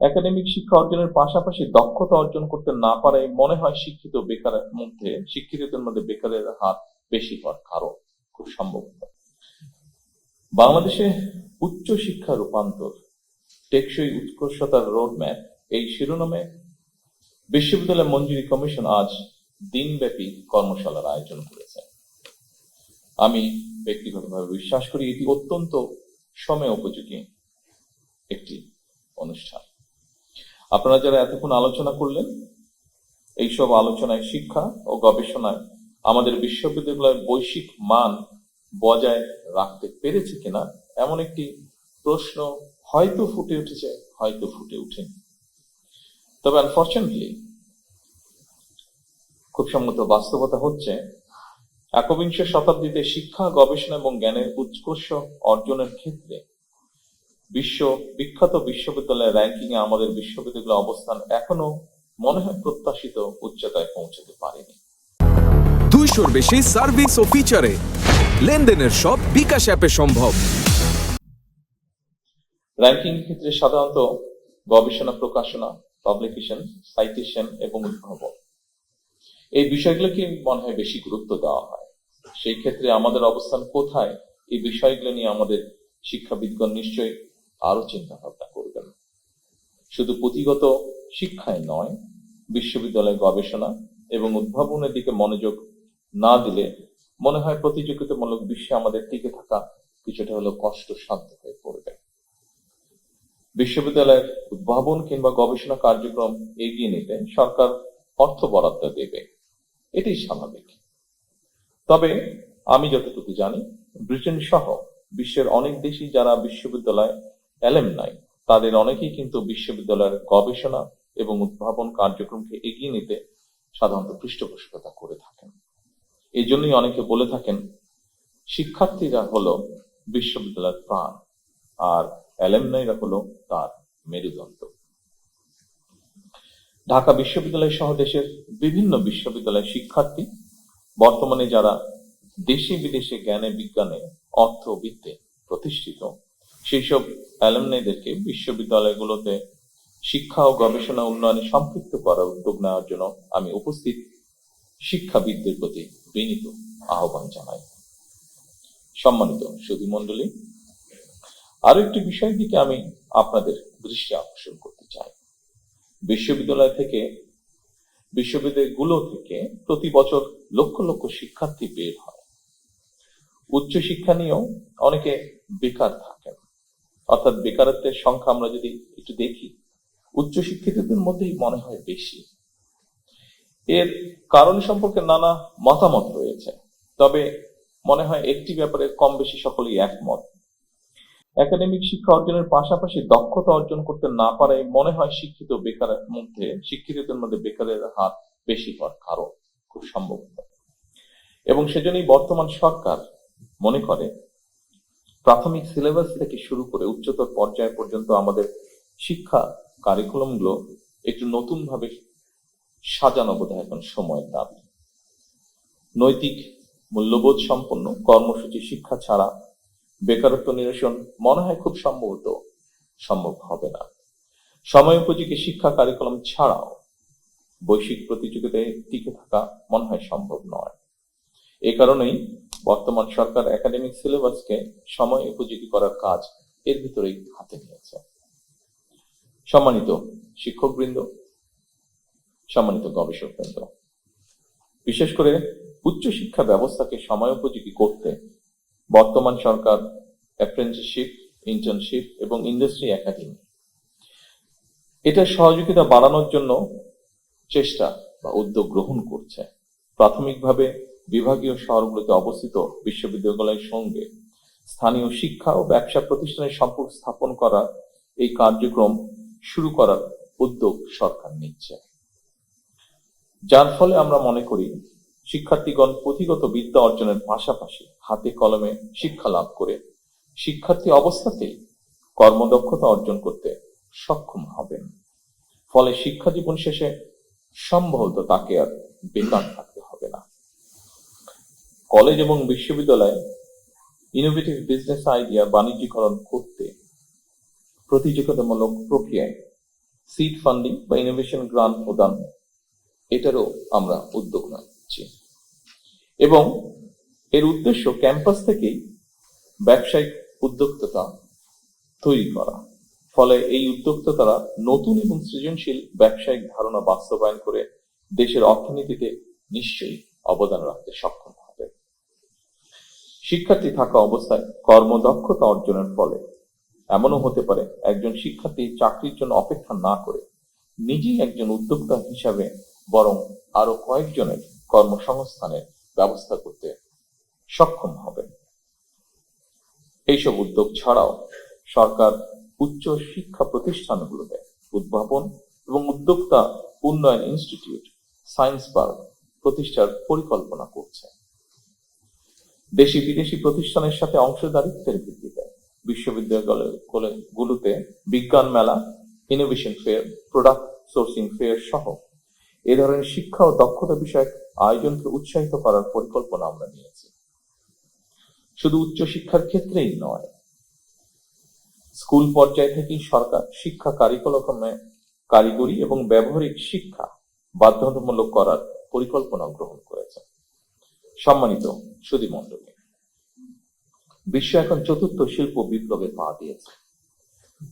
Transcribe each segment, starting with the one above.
Academic শিক্ষা অর্জনের পাশাপাশি দক্ষতা অর্জন করতে না পারায় মনে হয় শিক্ষিতদের মধ্যে বেকারের হার বেশি হওয়ার কারণ খুব সম্ভবত। বাংলাদেশে উচ্চ শিক্ষা রূপান্তর, টেকসই উৎকর্ষতার রোডম্যাপ এই শিরোনামে বিশ্ববিদ্যালয় মঞ্জুরি কমিশন আজ দিনব্যাপী কর্মশালার আয়োজন করেছে। আমি ব্যক্তিগতভাবে বিশ্বাস করি এটি অত্যন্ত সময় উপযোগী একটি অনুষ্ঠান। আপনারা যারা এতক্ষণ আলোচনা করলেন, এইসব আলোচনায় শিক্ষা ও গবেষণায় আমাদের বিশ্ববিদ্যালয়ের বৈশ্বিক মান বজায় রাখতে পেরেছে কিনা এমন একটি প্রশ্ন হয়তো ফুটে উঠেছে, হয়তো ফুটে ওঠেনি। তবে আনফরচুনেটলি খুব সম্মত বাস্তবতা হচ্ছে একবিংশ শতাব্দীতে শিক্ষা, গবেষণা এবং জ্ঞানের উৎকর্ষ অর্জনের ক্ষেত্রে বিশ্ব বিখ্যাত বিশ্ববিদ্যালয়ের র্যাঙ্কিং এ আমাদের বিশ্ববিদ্যালয়ের অবস্থান এখনো মনে হয় প্রত্যাশিত উচ্চতায় পৌঁছতে পারেনি। 200-র বেশি সার্ভিস ও ফিচারে লেনদেনের সব বিকাশ অ্যাপে সম্ভব। র্যাঙ্কিং ক্ষেত্রে সাধারণত গবেষণা, প্রকাশনা, পাবলিকেশন, সাইটেশন এবং উদ্ভাবন এই বিষয়গুলোকে মনে হয় বেশি গুরুত্ব দেওয়া হয়। সেই ক্ষেত্রে আমাদের অবস্থান কোথায়, এই বিষয়গুলো নিয়ে আমাদের শিক্ষাবিদগণ নিশ্চয়ই আরো চিন্তা ভাবনা করবেন। শুধু পুঁথিগত শিক্ষায় নয়, বিশ্ববিদ্যালয় গবেষণা এবং উদ্ভাবনের দিকে মনোযোগ না দিলে মনে হয় প্রতিযোগিতামূলক বিশ্বে আমাদের টিকে থাকা কিছুটা হলেও কষ্টসাধ্য হয়ে পড়বে। বিশ্ববিদ্যালয়ের উদ্ভাবন কিংবা গবেষণা কার্যক্রম এগিয়ে নিতে সরকার অর্থ বরাদ্দ দেবে, এটাই স্বাভাবিক। তবে আমি যতটুকু জানি, ব্রিটেন সহ বিশ্বের অনেক দেশই যারা বিশ্ববিদ্যালয় অ্যালামনাই, তাদের অনেকেই কিন্তু বিশ্ববিদ্যালয়ের গবেষণা এবং উদ্ভাবন কার্যক্রমকে এগিয়ে নিতে সাধারণত পৃষ্ঠপোষকতা করে থাকেন। এই জন্যই অনেকে বলে থাকেন শিক্ষার্থীরা হলো বিশ্ববিদ্যালয়ের প্রাণ আর অ্যালামনাইরা হলো তার মেরুদণ্ড। ঢাকা বিশ্ববিদ্যালয় সহ দেশের বিভিন্ন বিশ্ববিদ্যালয়ের শিক্ষার্থী বর্তমানে যারা দেশে বিদেশে জ্ঞানে বিজ্ঞানে অর্থবিত্তে প্রতিষ্ঠিত, সেই সব অ্যালামনাইদেরকে বিশ্ববিদ্যালয়গুলোতে শিক্ষা ও গবেষণা উন্নয়নে সম্পৃক্ত করার উদ্যোগ নেওয়ার জন্য আমি উপস্থিত শিক্ষাবিদদের প্রতি বিনীত আহ্বান জানাই। সম্মানিত সুধী মণ্ডলী, আরো একটি বিষয়ের দিকে আমি আপনাদের দৃষ্টি আকর্ষণ করতে চাই। বিশ্ববিদ্যালয়গুলো থেকে প্রতি বছর লক্ষ লক্ষ শিক্ষার্থী বের হয়। উচ্চশিক্ষা নিয়েও অনেকে বেকার থাকেন, অর্থাৎ বেকারত্বের সংখ্যা আমরা যদি একটু দেখি, উচ্চশিক্ষিতদের মধ্যেই মনে হয় বেশি। এর কারণ সম্পর্কে নানা মতামত রয়েছে, তবে মনে হয় একটি ব্যাপারে কম বেশি সকলেই একমত। একাডেমিক শিক্ষা অর্জনের পাশাপাশি দক্ষতা অর্জন করতে না পারায় মনে হয় শিক্ষিতদের মধ্যে বেকারের হার বেশি হওয়ার কারণ খুব সম্ভবত। এবং সেজন্যই বর্তমান সরকার মনে করে প্রাথমিক সিলেবাস থেকে শুরু করে উচ্চতর পর্যায় পর্যন্ত আমাদের শিক্ষা কারিকুলাম গুলো একটু নতুন ভাবে সাজানো বোধহয় এখন সময়ের দাবি। নৈতিক মূল্যবোধ সম্পন্ন কর্মসূচি শিক্ষা ছাড়া বেকারত্ব নিরসন মনে হয় খুব সম্ভব হবে না। সময় উপযোগী শিক্ষা কারিকুলাম ছাড়াও বৈশ্বিক প্রতিযোগিতায় টিকে থাকা মনে হয় সম্ভব নয়। এ কারণেই বর্তমান সরকার একাডেমিক সিলেবাসকে সময় উপযোগী করার কাজ এর ভিতরেই হাতে নিয়েছে। সম্মানিত শিক্ষকবৃন্দ, সম্মানিত গবেষকবৃন্দ, বিশেষ করে উচ্চশিক্ষা ব্যবস্থাকে সময় উপযোগী করতে বর্তমান সরকার অ্যাপ্রেন্টিসশিপ, ইন্টার্নশিপ এবং ইন্ডাস্ট্রি একাডেমি এটার সহযোগিতা বাড়ানোর জন্য চেষ্টা বা উদ্যোগ গ্রহণ করছে। প্রাথমিকভাবে বিভাগীয় শহরগুলোতে অবস্থিত বিশ্ববিদ্যালয়ের সঙ্গে স্থানীয় শিক্ষা ও ব্যবসা প্রতিষ্ঠানের সম্পর্ক স্থাপন করা এই কার্যক্রম শুরু করার উদ্যোগ সরকার নিচ্ছে, যার ফলে আমরা মনে করি শিক্ষার্থীগণ পুঁথিগত বিদ্যা অর্জনের পাশাপাশি হাতে কলমে শিক্ষা লাভ করে শিক্ষার্থী অবস্থাতেই কর্মদক্ষতা অর্জন করতে সক্ষম হবেন। ফলে শিক্ষা জীবন শেষে সম্ভবত তাকে আর বেকার থাকতে হবে না। কলেজ এবং বিশ্ববিদ্যালয়ে ইনোভেটিভ বিজনেস আইডিয়া বাণিজ্যিকরণ করতে প্রতিযোগিতামূলক প্রক্রিয়ায় সিড ফান্ডিং বা ইনোভেশন গ্রান্ট প্রদান, এটারও আমরা উদ্যোগ নিচ্ছি। এবং এর উদ্দেশ্য ক্যাম্পাস থেকেই ব্যবসায়িক উদ্যোক্তা তৈরি করা। ফলে এই উদ্যোক্তারা নতুন এবং সৃজনশীল ব্যবসায়িক ধারণা বাস্তবায়ন করে দেশের অর্থনীতিতে নিশ্চয়ই অবদান রাখতে সক্ষম হবে। শিক্ষার্থী থাকা অবস্থায় কর্মদক্ষতা অর্জনের ফলে এমনও হতে পারে একজন শিক্ষার্থী চাকরির জন্য অপেক্ষা না করে নিজেই একজন উদ্যোক্তা হিসাবে বরং আরো কয়েকজনের কর্মসংস্থানের ব্যবস্থা করতে সক্ষম হবে। এইসব উদ্যোগ ছাড়াও সরকার উচ্চ শিক্ষা প্রতিষ্ঠানগুলোতে উদ্ভাবন এবং উদ্যোক্তা উন্নয়ন ইনস্টিটিউট, সায়েন্স পার্ক প্রতিষ্ঠার পরিকল্পনা করছে। দেশি বিদেশি প্রতিষ্ঠানের সাথে অংশীদারিত্বের ভিত্তিতে বিশ্ববিদ্যালয়গুলোতে বিজ্ঞান মেলা, innovation fair, product sourcing fair সহ এ ধরনের শিক্ষা ও দক্ষতা বিষয়ক আয়োজনকে উৎসাহিত করার পরিকল্পনা আমরা নিয়েছি। শুধু উচ্চশিক্ষার ক্ষেত্রেই নয়, স্কুল পর্যায় থেকেই সরকার শিক্ষা কারিকুলামে কারিগরি এবং ব্যবহারিক শিক্ষা বাধ্যতামূলক করার পরিকল্পনা গ্রহণ করেছে। সম্মানিত সুধীমণ্ডলী, বিশ্ব এখন চতুর্থ শিল্প বিপ্লবে পা দিয়েছে।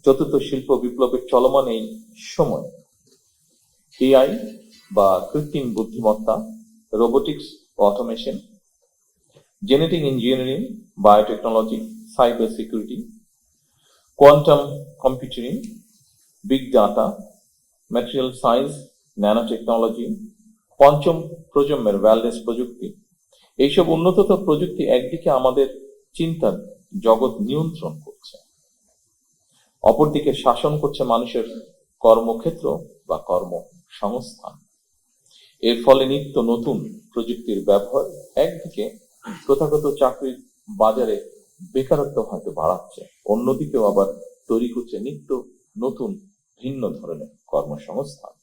চতুর্থ শিল্প বিপ্লবের চলমান এই সময় এআই বা কৃত্রিম বুদ্ধিমত্তা, robotics, automation, genetic engineering, biotechnology, cyber security, quantum computing, big data, material science, nano technology, পঞ্চম প্রজন্মের ওয়্যারলেস প্রযুক্তি, এইসব উন্নততর প্রযুক্তি একদিকে আমাদের চিন্তার জগৎ নিয়ন্ত্রণ করছে, অপরদিকে শাসন করছে মানুষের কর্মক্ষেত্র বা কর্মসংস্থান। এর ফলে নিত্য নতুন প্রযুক্তির ব্যবহার একদিকে প্রথাগত চাকরির বাজারে বেকারত্ব হয়তো বাড়াচ্ছে, অন্যদিকেও আবার তৈরি করছে নিত্য নতুন ভিন্ন ধরনের কর্মসংস্থান।